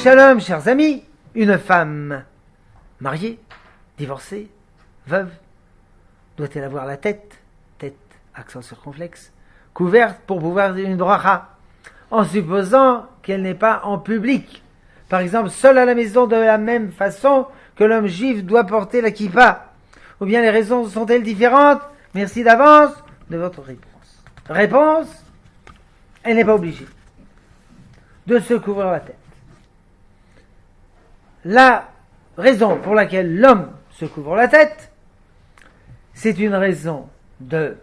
Shalom, chers amis, une femme mariée, divorcée, veuve, doit-elle avoir la tête, accent circonflexe, couverte pour pouvoir dire une bracha, en supposant qu'elle n'est pas en public. Par exemple, seule à la maison de la même façon que l'homme juif doit porter la kippa. Ou bien les raisons sont-elles différentes? Merci d'avance de votre réponse. Réponse, elle n'est pas obligée de se couvrir la tête. La raison pour laquelle l'homme se couvre la tête, c'est une raison de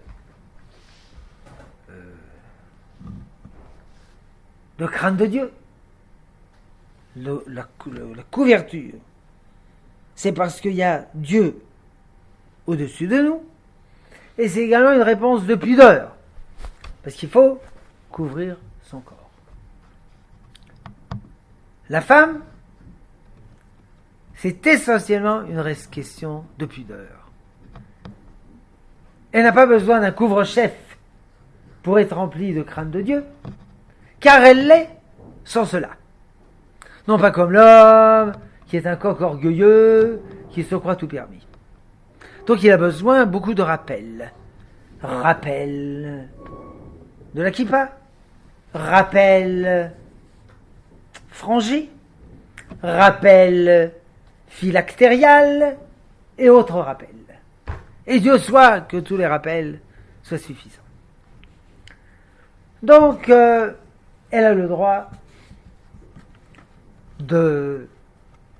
crainte de Dieu. La couverture, c'est parce qu'il y a Dieu au-dessus de nous, et c'est également une réponse de pudeur, parce qu'il faut couvrir son corps. La femme, c'est essentiellement une question de pudeur. Elle n'a pas besoin d'un couvre-chef pour être remplie de crainte de Dieu, car elle l'est sans cela. Non pas comme l'homme, qui est un coq orgueilleux, qui se croit tout permis. Donc il a besoin beaucoup de rappels. Rappel de la kippa, rappel frangé, rappel phylactérial et autres rappels. Et Dieu soit que tous les rappels soient suffisants. Donc, elle a le droit de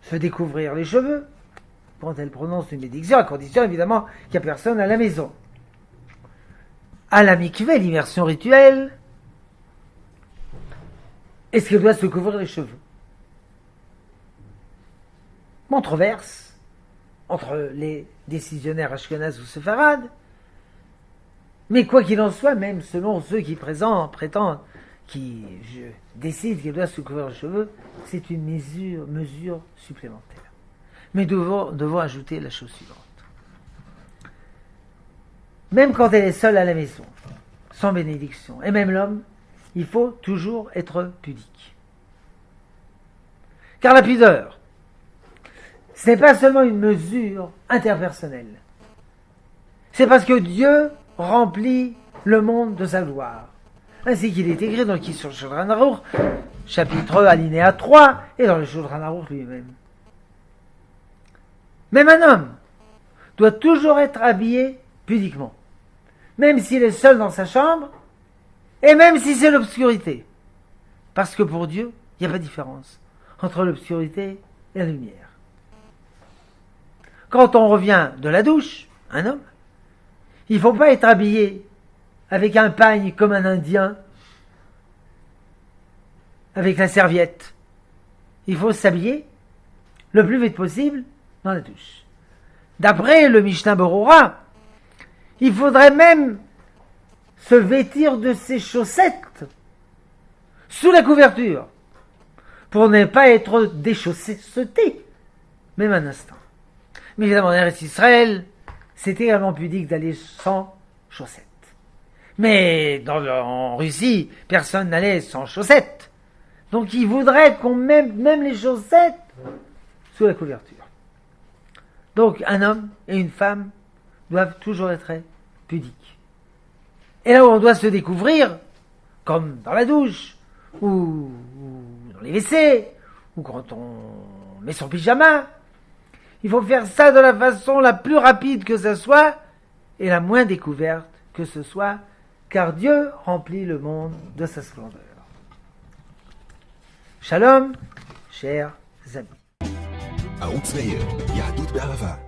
se découvrir les cheveux quand elle prononce une bénédiction, à condition évidemment qu'il n'y a personne à la maison. À la mikvé, l'immersion rituelle, est-ce qu'elle doit se couvrir les cheveux? Controverse entre les décisionnaires ashkénazes ou séfarades, mais quoi qu'il en soit, même selon ceux qui prétendent, qui décident qu'elle doit se couvrir les cheveux, c'est une mesure supplémentaire. Mais devons ajouter la chose suivante. Même quand elle est seule à la maison, sans bénédiction, et même l'homme, il faut toujours être pudique. Car la pudeur, ce n'est pas seulement une mesure interpersonnelle. C'est parce que Dieu remplit le monde de sa gloire. Ainsi qu'il est écrit dans le Shulchan Aruch, chapitre alinéa 3, et dans le Shulchan Aruch lui-même. Même un homme doit toujours être habillé pudiquement, même s'il est seul dans sa chambre, et même si c'est l'obscurité. Parce que pour Dieu, il n'y a pas de différence entre l'obscurité et la lumière. Quand on revient de la douche, un homme, il ne faut pas être habillé avec un pagne comme un Indien, avec la serviette. Il faut s'habiller le plus vite possible dans la douche. D'après le Mishnah Berurah, il faudrait même se vêtir de ses chaussettes sous la couverture pour ne pas être déchausseté, même un instant. Mais évidemment, en Eretz Israël, c'est également pudique d'aller sans chaussettes. Mais en Russie, personne n'allait sans chaussettes. Donc il voudrait qu'on mette même les chaussettes sous la couverture. Donc un homme et une femme doivent toujours être pudiques. Et là où on doit se découvrir, comme dans la douche, ou dans les WC, ou quand on met son pyjama, il faut faire ça de la façon la plus rapide que ce soit, et la moins découverte que ce soit, car Dieu remplit le monde de sa splendeur. Shalom, chers amis. ערוץ מאיר, יהדות באהבה.